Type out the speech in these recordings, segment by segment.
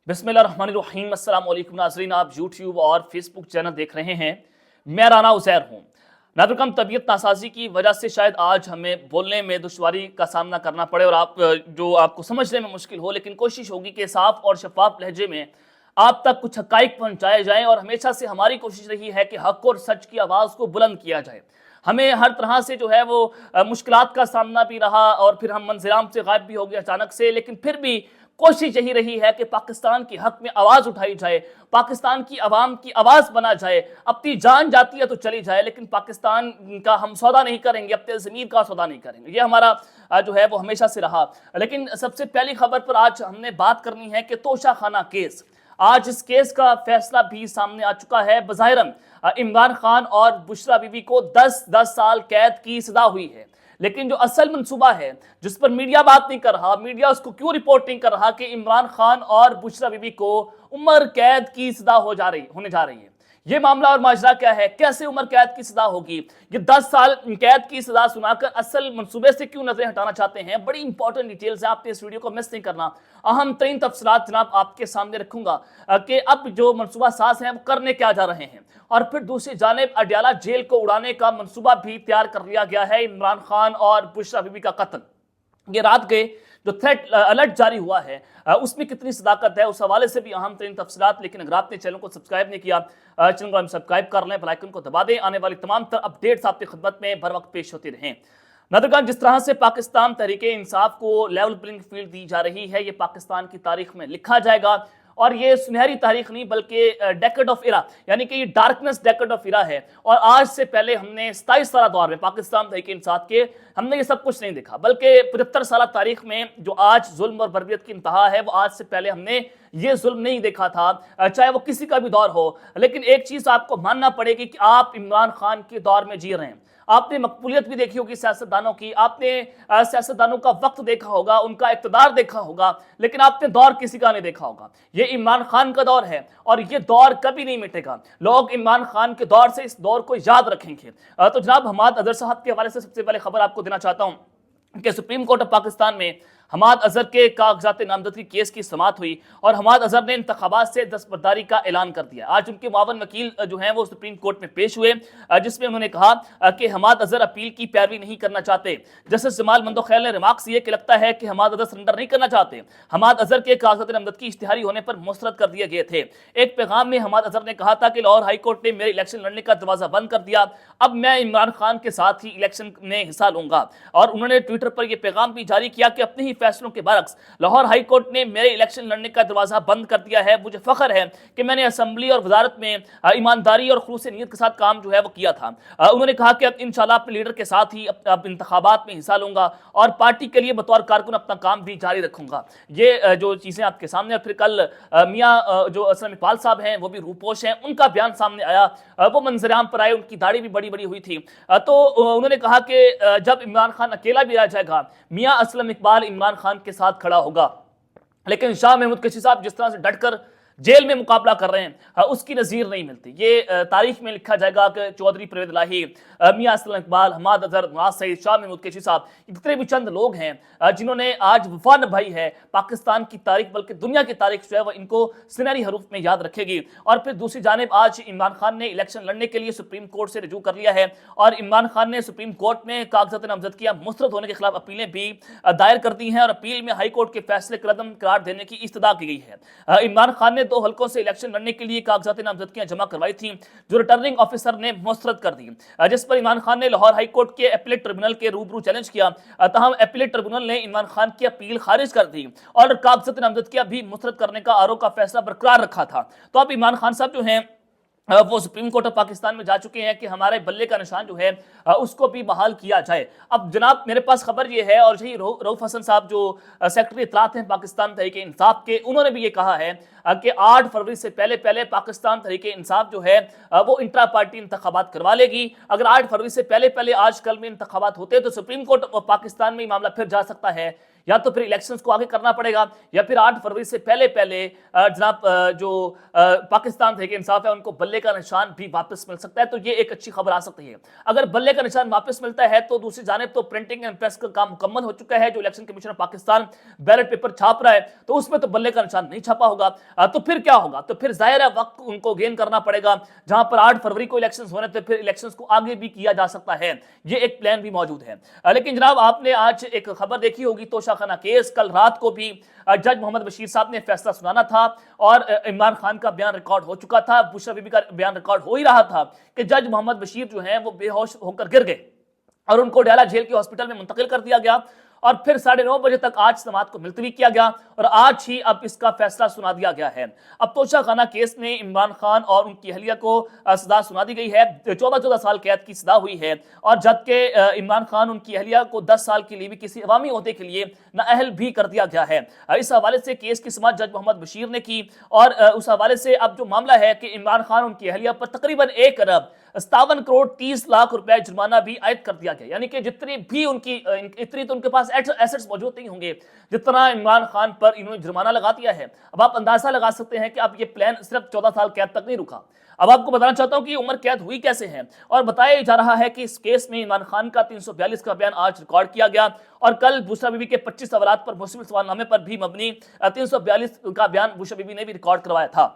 बिस्मिल्लाहिर्रहमानिर्रहीम। अस्सलाम वालेकुम नाज़रीन, आप यूट्यूब और फेसबुक चैनल देख रहे हैं। मैं राना उज़ैर हूँ। नाज़रीन, तबीयत नासाजी की वजह से शायद आज हमें बोलने में दुश्वारी का सामना करना पड़े और आपको समझने में मुश्किल हो, लेकिन कोशिश होगी कि साफ और शफाफ लहजे में आप तक कुछ हक़ाइक़ पहुँचाए जाएँ। और हमेशा से हमारी कोशिश रही है कि हक़ और सच की आवाज़ को बुलंद किया जाए। हमें हर तरह से जो है वो मुश्किलात का सामना भी रहा और फिर हम मंज़िल-ए-आम से गायब भी हो गए अचानक से, लेकिन फिर भी कोशिश यही रही है कि पाकिस्तान के हक में आवाज़ उठाई जाए, पाकिस्तान की आवाम की आवाज़ बना जाए। अपनी जान जाती है तो चली जाए, लेकिन पाकिस्तान का हम सौदा नहीं करेंगे, अपने ज़मीर का सौदा नहीं करेंगे। ये हमारा जो है वो हमेशा से रहा। लेकिन सबसे पहली खबर पर आज हमने बात करनी है कि तोशाखाना केस। आज इस केस का फैसला भी सामने आ चुका है। बज़ाहिरन इमरान खान और बुशरा बीबी को 10-10 साल कैद की सजा हुई है, लेकिन जो असल मंसूबा है जिस पर मीडिया बात नहीं कर रहा, मीडिया उसको क्यों रिपोर्ट नहीं कर रहा कि इमरान खान और बुशरा बीबी को उम्र कैद की सजा होने जा रही है। ये मामला और माजरा क्या है, कैसे उम्र कैद की सजा होगी, ये 10 साल कैद की सजा सुनाकर असल मंसूबे से क्यों नजरें हटाना चाहते हैं, बड़ी इंपॉर्टेंट डिटेल्स है। आपने इस वीडियो को मिस नहीं करना। अहम तरीन तफसीलात जनाब आपके सामने रखूंगा कि अब जो मनसूबा साज हैं वो करने क्या जा रहे हैं। और फिर दूसरी जानिब अडयाला जेल को उड़ाने का मनसूबा भी तैयार कर लिया गया है। इमरान खान और बुशरा बीबी का कत्ल, ये रात के जो थ्रेट अलर्ट जारी हुआ है उसमें कितनी सदाकत है, उस हवाले से भी अहम तरीन तफसीलात। लेकिन अगर आपने चैनल को सब्सक्राइब नहीं किया, चैनल को सब्सक्राइब कर लें, बेल आइकन को दबा दें। आने वाली तमाम अपडेट्स आपकी खिदमत में बर वक्त पेश होती रहें। नाज़रीन, जिस तरह से पाकिस्तान तहरीके इंसाफ को लेवल प्लेइंग फील्ड दी जा रही है, ये पाकिस्तान की तारीख में लिखा जाएगा। और ये सुनहरी तारीख नहीं बल्कि डेकेड ऑफ इरा, यानी कि ये डार्कनेस डेकेड ऑफ इरा है। और आज से पहले हमने 27 साल दौर में पाकिस्तान तहरीके इंसाफ के हमने ये सब कुछ नहीं देखा, बल्कि 75 साल तारीख में जो आज जुल्म और बर्बरियत की इंतहा है, वो आज से पहले हमने ये जुल्म नहीं देखा था, चाहे वो किसी का भी दौर हो। लेकिन एक चीज़ आपको मानना पड़ेगी कि आप इमरान खान के दौर में जी रहे हैं। आपने मकबूलियत भी देखी होगी सियासतदानों की, आपने सियासतदानों का वक्त देखा होगा, उनका इक़्तिदार देखा होगा, लेकिन आपने दौर किसी का नहीं देखा होगा। ये इमरान खान का दौर है और ये दौर कभी नहीं मिटेगा। लोग इमरान खान के दौर से इस दौर को याद रखेंगे। तो जनाब हमाद अजहर साहब के हवाले से सबसे पहले खबर आपको देना चाहता हूँ कि सुप्रीम कोर्ट ऑफ पाकिस्तान में हमाद अजहर के कागजात नामजदगी केस की समाअत हुई और हमाद अजहर ने इंतखाबात से दस्तबरदारी का ऐलान कर दिया। आज उनके मुआवन वकील जो हैं वो सुप्रीम कोर्ट में पेश हुए, जिसमें उन्होंने कहा कि हमाद अजहर अपील की पैरवी नहीं करना चाहते। जस्टिस जमाल मंदोखैल ने रिमार्क्स ये कि लगता है कि हमाद अजहर सरेंडर नहीं करना चाहते। हमाद अजहर के कागजात नामजदगी इश्तिहारी होने पर मुस्तरद कर दिए गए थे। एक पैगाम में हमाद अजहर ने कहा था कि लाहौर हाई कोर्ट ने मेरे इलेक्शन लड़ने का दरवाजा बंद कर दिया, अब मैं इमरान खान के साथ ही इलेक्शन में हिस्सा लूंगा। और उन्होंने ट्विटर पर यह पैगाम भी जारी किया कि अपने ही फैसलों के बरक्स लाहौर हाई कोर्ट ने मेरे इलेक्शन लड़ने का दरवाजा बंद कर दिया है। मुझे फख्र है कि मैंने असेंबली और वजारत में ईमानदारी और खुलूस नीयत के साथ काम जो है वो किया था। उन्होंने कहा कि अब इंशाल्लाह अपने लीडर के साथ ही अब इंतखाबात में हिस्सा लूंगा और पार्टी के लिए बतौर कारकुन अपना काम भी जारी रखूंगा। ये जो चीजें आपके सामने। और फिर कल मियाँ जो असलम इकबाल साहब हैं वो भी रूपोश हैं, उनका बयान सामने आया, वो मंजर-ए-आम पर आए, उनकी दाढ़ी भी बड़ी बड़ी हुई थी। तो उन्होंने कहा कि जब इमरान खान अकेला भी आ जाएगा, मियाँ असलम इकबाल इमरान खान के साथ खड़ा होगा। लेकिन शाह महमूद कैशी साहब जिस तरह से डटकर जेल में मुकाबला कर रहे हैं, उसकी नज़ीर नहीं मिलती। ये तारीख में लिखा जाएगा कि चौधरी परवेज़ इलाही, मियाँ असलम इकबाल, हमाद अजहर, नवाज सईद, शाह महमूद कैशी साहब, जितने भी चंद लोग हैं जिन्होंने आज वफा निभाई है पाकिस्तान की तारीख, बल्कि दुनिया की तारीख जो है वो इनको सुनहरी हरूफ में याद रखेगी। और फिर दूसरी जानिब आज इमरान खान ने इलेक्शन लड़ने के लिए सुप्रीम कोर्ट से रजू कर लिया है और इमरान खान ने सुप्रीम कोर्ट में कागजात नामजदगियां मुस्तरद होने के खिलाफ अपीलें भी दायर कर दी हैं और अपील में हाई कोर्ट के फैसले को रद्द करार देने की इस्तदा की गई है। इमरान खान ने 2 हल्कों से इलेक्शन लड़ने के लिए कागजात नामजदगियां जमा करवाई थी, जो रिटर्निंग ऑफिसर ने मुस्तरद कर दी, जिस पर इमरान खान ने लाहौर हाई कोर्ट के अपीलेट ट्रिब्यूनल के रूबरू चैलेंज किया। तहम अपीलेट ट्रिब्यूनल ने इमरान खान की अपील खारिज कर दी और कागजात नामजदगियां भी मुस्तरद करने का आरोप का फैसला बरकरार रखा था। तो अब इमरान खान साहब जो हैं वो सुप्रीम कोर्ट ऑफ पाकिस्तान में जा चुके हैं कि हमारे बल्ले का निशान जो है उसको भी बहाल किया जाए। अब जनाब मेरे पास खबर ये है, और यही रऊफ हसन साहब जो सेक्रेटरी इत्तलात हैं पाकिस्तान तहरीके इंसाफ के, उन्होंने भी ये कहा है कि 8 फरवरी से पहले पाकिस्तान तहरीके इंसाफ जो है वो इंट्रा पार्टी इंतखाबात करवा लेगी। अगर 8 फरवरी से पहले आज कल में इंतखाबात होते तो सुप्रीम कोर्ट ऑफ पाकिस्तान में मामला फिर जा सकता है। या तो फिर इलेक्शंस को आगे करना पड़ेगा, या फिर 8 फरवरी से पहले पहले जनाब जो पाकिस्तान तहरीक इंसाफ है उनको बल्ले का निशान भी वापस मिल सकता है। तो ये एक अच्छी खबर आ सकती है। अगर बल्ले का निशान वापस मिलता है तो दूसरी जानिब तो प्रिंटिंग एंड प्रेस का काम मुकम्मल हो चुका है। जो election commission of Pakistan ballot paper छाप रहा है तो उसमें तो बल्ले का निशान नहीं छापा होगा। तो फिर क्या होगा? तो फिर जाहिर है वक्त उनको गेन करना पड़ेगा। जहां पर 8 फरवरी को इलेक्शंस होने थे, फिर इलेक्शंस को आगे भी किया जा सकता है, ये एक प्लान भी मौजूद है। लेकिन जनाब आपने आज एक खबर देखी होगी, तोशाखाना केस। कल रात को भी जज मोहम्मद बशीर साहब ने फैसला सुनाना था और इमरान खान का बयान रिकॉर्ड हो चुका था, बुशरा बीबी का बयान रिकॉर्ड हो ही रहा था कि जज मोहम्मद बशीर जो हैं वो बेहोश होकर गिर गए और उनको डयाला जेल के हॉस्पिटल में मुंतकिल कर दिया गया। और फिर 9:30 बजे तक आज समाअत को मुलतवी किया गया और आज ही अब इसका फैसला सुना दिया गया है। अब तोशाखाना केस में इमरान खान और उनकी अहलिया को सजा सुना दी गई है। 14 साल कैद की सजा हुई है और जबकि इमरान खान उनकी अहलिया को 10 साल के लिए भी किसी अवामी ओहदे के लिए नाअहल भी कर दिया गया है। इस हवाले से केस की समाअत जज मोहम्मद बशीर ने की और उस हवाले से अब जो मामला है कि इमरान खान उनकी अहलिया पर तकरीबन 1 अरब 57 करोड़ 30 लाख रुपए जुर्माना भी आयद कर दिया गया। यानी कि जितनी भी उनकी इतनी तो उनके पास एसेट्स मौजूद नहीं होंगे जितना इमरान खान पर इन्होंने जुर्माना लगा दिया है। अब आप अंदाजा लगा सकते हैं कि अब ये प्लान सिर्फ 14 साल कैद तक नहीं रुका। अब आपको बताना चाहता हूं कि उम्र कैद हुई कैसे है और बताया जा रहा है कि इस केस में इमरान खान का 342 का बयान आज रिकॉर्ड किया गया और कल बुशरा बीबी के 25 सवालात पर मुस्लिम सवालनामे पर भी मबनी 342 का बयान बुशरा बीबी ने भी रिकॉर्ड करवाया था।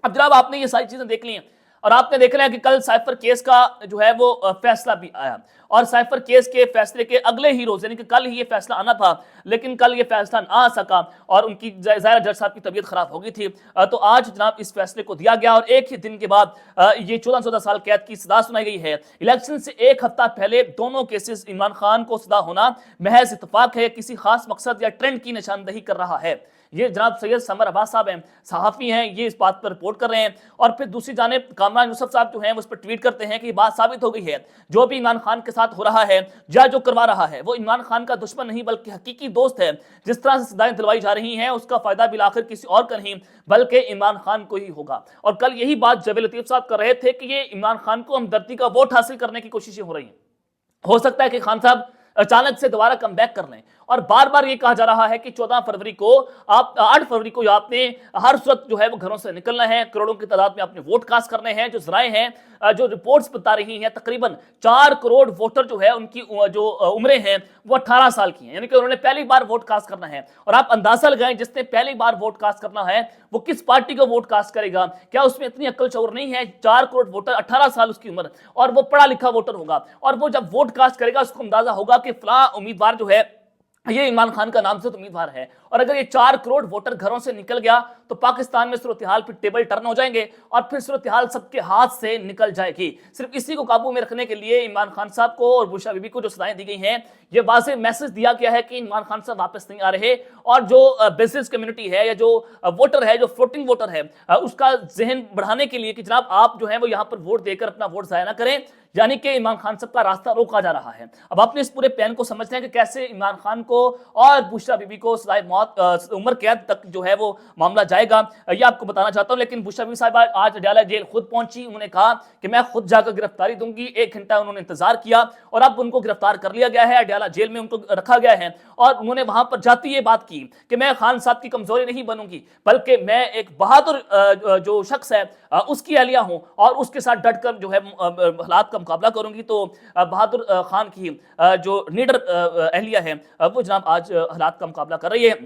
अब जनाब आपने ये सारी चीजें देख ली हैं और आपने देख रहे हैं कि कल साइफर केस का जो है वो फैसला भी आया और साइफर केस के फैसले के अगले ही रोज यानी कि कल ही ये फैसला आना था, लेकिन कल ये फैसला ना आ सका और उनकी ज़ाहिर जज साहब की तबीयत खराब हो गई थी। तो आज जनाब इस फैसले को दिया गया और एक ही दिन के बाद ये 14 साल कैद की सजा सुनाई गई है। इलेक्शन से एक हफ्ता पहले दोनों केसेस इमरान खान को सजा होना महज इत्तेफाक है, किसी खास मकसद या ट्रेंड की निशानदही कर रहा है। ये जनाब सैयद समर अब्बास साहब हैं, सहाफ़ी हैं, ये इस बात पर रिपोर्ट कर रहे हैं और फिर दूसरी जानिब कामरान यूसुफ साहब जो हैं उस पर ट्वीट करते हैं कि ये बात साबित हो गई है जो भी इमरान खान के साथ हो रहा है या जो करवा रहा है वो इमरान खान का दुश्मन नहीं बल्कि हकीकी दोस्त है। जिस तरह से सजाएं दिलवाई जा रही हैं उसका फायदा बिलाखिर किसी और का नहीं बल्कि इमरान खान को ही होगा। और कल यही बात जावेद लतीफ साहब कर रहे थे कि ये इमरान खान को हमदर्दी का वोट हासिल करने की कोशिशें हो रही हैं। हो सकता है कि खान साहब अचानक से दोबारा कम बैक कर लें और बार बार ये कहा जा रहा है कि 14 फरवरी को आप 8 फरवरी को आपने हर सूरत जो है वो घरों से निकलना है, करोड़ों की तादाद में आपने वोट कास्ट करने हैं। जो जराए हैं जो रिपोर्ट्स बता रही हैं तकरीबन 4 करोड़ वोटर जो है उनकी जो उम्रें हैं वो 18 साल की हैं, यानी कि उन्होंने पहली बार वोट कास्ट करना है। और आप अंदाजा लगाएं जिसने पहली बार वोट कास्ट करना है वो किस पार्टी का वोट कास्ट करेगा, क्या उसमें इतनी अक्ल शऊर नहीं है? 4 करोड़ वोटर, 18 साल उसकी उम्र और वो पढ़ा लिखा वोटर होगा और वो जब वोट कास्ट करेगा उसको अंदाजा होगा कि फलां उम्मीदवार जो है ये इमरान खान का नामजद उम्मीदवार है। और अगर ये 4 करोड़ वोटर घरों से निकल गया तो पाकिस्तान में सूरत हाल फिर टेबल टर्न हो जाएंगे और फिर सूरत हाल सबके हाथ से निकल जाएगी। सिर्फ इसी को काबू में रखने के लिए इमरान खान साहब को और बुशरा बीबी को जो सजाएं दी गई हैं ये वाज़ेह मैसेज दिया गया है कि इमरान खान साहब वापस नहीं आ रहे और जो बिजनेस कम्युनिटी है या जो वोटर है, जो फ्लोटिंग वोटर है, उसका जहन बढ़ाने के लिए कि जनाब आप जो है वो यहाँ पर वोट देकर अपना वोट ज़ाया ना करें, यानी कि इमरान खान साहब का रास्ता रोका जा रहा है। अब आपने इस पूरे प्लान को समझना है कि कैसे इमरान खान को और बुशरा बीबी को सजाए मौत उम्र कैद तक जो है वो मामला जाएगा, ये आपको बताना चाहता हूं। लेकिन बुशरा बीबी साहिबा आज डयाला जेल खुद पहुंची, उन्होंने कहा कि मैं खुद जाकर गिरफ्तारी दूंगी। 1 घंटा उन्होंने इंतजार किया और अब उनको गिरफ्तार कर लिया गया है, डयाला जेल में उनको रखा गया है और उन्होंने वहां पर जाती ये बात की कि मैं खान साहब की कमजोरी नहीं बनूंगी बल्कि मैं एक बहादुर जो शख्स है उसकी अहलिया हूं और उसके साथ डटकर जो है हालात का मुकाबला करूंगी। तो बहादुर खान की जो लीडर अहलिया है वो जनाब आज हालात का मुकाबला कर रही है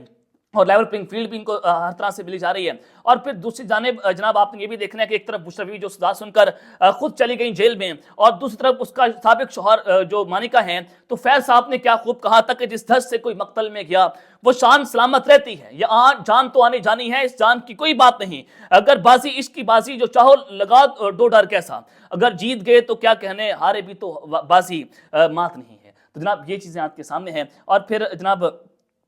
और लेवल प्लेइंग फील्ड भी इनको हर तरह से मिली जा रही है। और फिर दूसरी जानिब जनाब आपने ये भी देखना है कि एक तरफ बुशरा बीबी जो सजा सुनकर खुद चली गई जेल में और दूसरी तरफ उसका साबिक शौहर जो मानिका हैं, तो फैज साहब ने क्या खूब कहा था कि जिस धस से कोई मकतल में गया वो शान सलामत रहती है। ये जान तो आने जानी है, इस जान की कोई बात नहीं। अगर बाजी इश्क की बाजी जो चाहो लगा दो डर कैसा, अगर जीत गए तो क्या कहने, हारे भी तो बाजी मात नहीं है। तो जनाब ये चीज़ें आपके सामने हैं। और फिर जनाब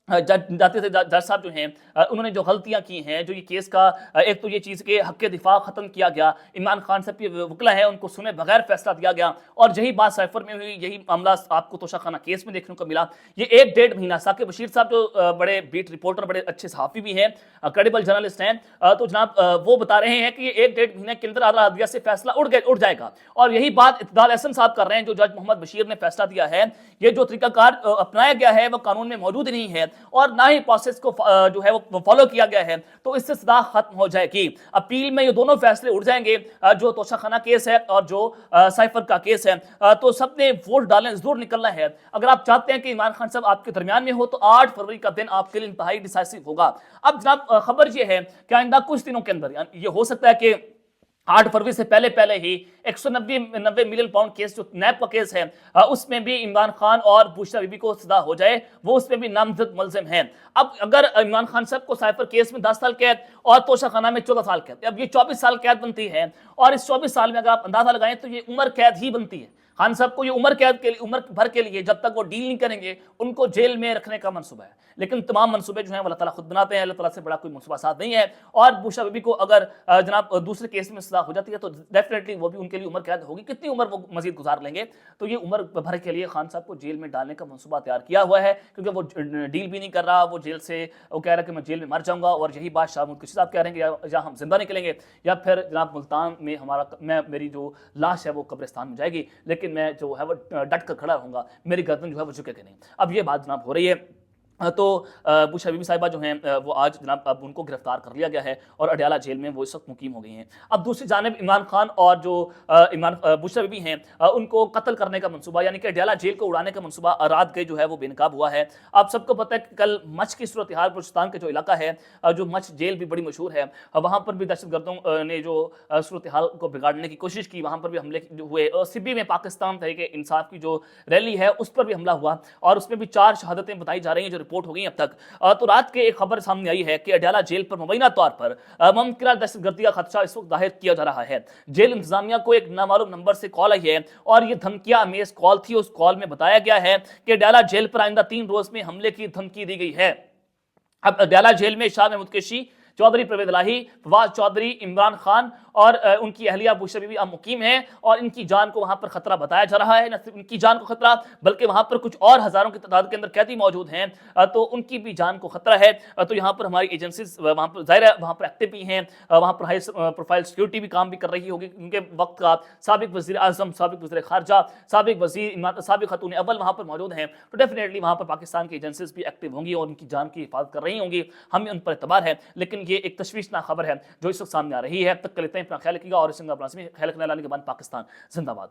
जाते थे जज साहब जो हैं उन्होंने जो गलतियां की हैं, जो ये केस का एक तो ये चीज़ के हक के दिफा ख़त्म किया गया, इमरान खान साहब के वकला है उनको सुने बगैर फैसला दिया गया और यही बात साइफर में हुई, यही मामला आपको तोशाखाना केस में देखने को मिला। ये 1-1.5 महीना साकिब बशीर साहब जो बड़े बीट रिपोर्टर, बड़े अच्छे सहाफ़ी भी हैं, क्रेडिबल जर्नलिस्ट हैं, तो जनाब वो बता रहे हैं कि ये 1-1.5 महीने के अंदर आला हदिया से फैसला उड़ जाएगा। और यही बात इत्तेदाल अहसन साहब कर रहे हैं जो जज मोहम्मद बशीर ने फैसला दिया है। ये जो तरीकाकार अपनाया गया है वो कानून में मौजूद नहीं है اور نہ ہی پروسیس کو جو ہے وہ فالو کیا گیا ہے تو اس سے صدا ختم ہو جائے گی۔ اپیل میں یہ دونوں فیصلے اٹھ جائیں گے، جو توشہ خانہ کیس ہے اور جو سائفر کا کیس ہے، تو سب نے ووٹ ڈالیں، ضرور نکلنا ہے۔ اگر آپ چاہتے ہیں کہ عمران خان صاحب آپ کے درمیان میں ہو تو 8 فروری کا دن آپ کے لیے انتہائی ڈیسائسو ہوگا۔ اب جناب خبر یہ ہے کہ آئندہ کچھ دنوں کے اندر یہ ہو سکتا ہے کہ 8 فروری سے پہلے ہی 190 ملین پاؤنڈ کیس جو نیب کا کیس ہے، اس میں بھی عمران خان اور بشرا بی بی کو سزا ہو جائے، وہ اس میں بھی نامزد ملزم ہیں۔ اب اگر عمران خان صاحب کو سائفر کیس میں 10 سال قید اور توشہ خانہ میں 14 سال قید، اب یہ 24 سال قید بنتی ہے، اور اس 24 سال میں اگر آپ اندازہ لگائیں تو یہ عمر قید ہی بنتی ہے۔ خان صاحب کو یہ عمر قید کے لیے، عمر بھر کے لیے، جب تک وہ ڈیل نہیں کریں گے ان کو جیل میں رکھنے کا منصوبہ ہے۔ لیکن تمام منصوبے جو ہیں وہ اللہ تعالیٰ خود بناتے ہیں، اللہ تعالیٰ سے بڑا کوئی منصوبہ ساتھ نہیں ہے۔ اور بشرا بی بی کو اگر جناب دوسرے کیس میں سزا ہو جاتی ہے تو ڈیفینیٹلی وہ بھی ان کے لیے عمر قید ہوگی۔ کتنی عمر وہ مزید گزار لیں گے؟ تو یہ عمر بھر کے لیے خان صاحب کو جیل میں ڈالنے کا منصوبہ تیار کیا ہوا ہے، کیونکہ وہ ڈیل بھی نہیں کر رہا، وہ جیل سے وہ کہہ رہا ہے کہ میں جیل میں مر جاؤں گا، اور یہی بات شاہ محمود قریشی صاحب کہہ رہے ہیں کہ یا ہم زندہ نکلیں گے یا پھر جناب ملتان میں میری جو لاش ہے وہ قبرستان میں جائے گی، لیکن میں جو ہے وہ ڈٹ کر کھڑا رہوں گا، میری گردن جو ہے وہ جھکے گی نہیں۔ اب یہ بات جناب ہو رہی ہے۔ تو بشرا بی بی صاحبہ جو ہیں وہ آج جناب اب ان کو گرفتار کر لیا گیا ہے اور اڈیالہ جیل میں وہ اس وقت مقیم ہو گئی ہیں۔ اب دوسری جانب عمران خان اور جو بشرا بی بی ہیں ان کو قتل کرنے کا منصوبہ، یعنی کہ اڈیالہ جیل کو اڑانے کا منصوبہ رات گئے جو ہے وہ بے نقاب ہوا ہے۔ آپ سب کو پتہ ہے کہ کل مچھ کی صورتحال، بلوچستان کے جو علاقہ ہے، جو مچھ جیل بھی بڑی مشہور ہے، وہاں پر بھی دہشت گردوں نے جو صورتحال کو بگاڑنے کی کوشش کی، وہاں پر بھی حملے ہوئے، اور سبی میں پاکستان تحریک انصاف کی جو ریلی ہے اس پر بھی حملہ ہوا، اور اس میں بھی 4 شہادتیں بتائی جا رہی ہیں جو رپورٹ ہو گئی اب تک۔ تو رات کے ایک خبر سامنے آئی ہے کہ اڈیالہ جیل پر مبینہ طور پر ممکنہ دہشت گردی کا خدشہ اس وقت ظاہر کیا جا رہا ہے۔ جیل انتظامیہ کو ایک نامعلوم نمبر سے کال آئی ہے، اور یہ دھمکیاں امیز کال تھی۔ اس کال میں بتایا گیا ہے کہ اڈیالہ جیل پر آئندہ 3 روز میں حملے کی دھمکی دی گئی ہے۔ اب اڈیالہ جیل میں شاہ محمود قریشی، چودھری پرویز الہی، فواز چودھری، عمران خان اور ان کی اہلیہ بشرا بی بی اب مقیم ہیں، اور ان کی جان کو وہاں پر خطرہ بتایا جا رہا ہے۔ نہ صرف ان کی جان کو خطرہ، بلکہ وہاں پر کچھ اور ہزاروں کی تعداد کے اندر قیدی موجود ہیں، تو ان کی بھی جان کو خطرہ ہے۔ تو یہاں پر ہماری ایجنسیز وہاں پر ظاہر ہے وہاں پر ایکٹیو بھی ہیں، وہاں پر ہائی پروفائل سیکیورٹی بھی کام بھی کر رہی ہوگی، کیونکہ وقت کا سابق وزیر اعظم، سابق وزیر خارجہ، سابق خاتون اول وہاں پر موجود ہیں، تو ڈیفینیٹلی وہاں پر پاکستان کی ایجنسیز بھی ایکٹیو ہوں گی اور ان کی جان کی حفاظت کر رہی ہوں گی، ہمیں ان پر اعتبار ہے۔ لیکن یہ ایک تشویشناک خبر ہے جو اس وقت سامنے آ رہی ہے۔ تک کے لیے اپنا خیال رکھیے گا، اور اس خیال رکھنے والے کے بعد پاکستان زندہ باد۔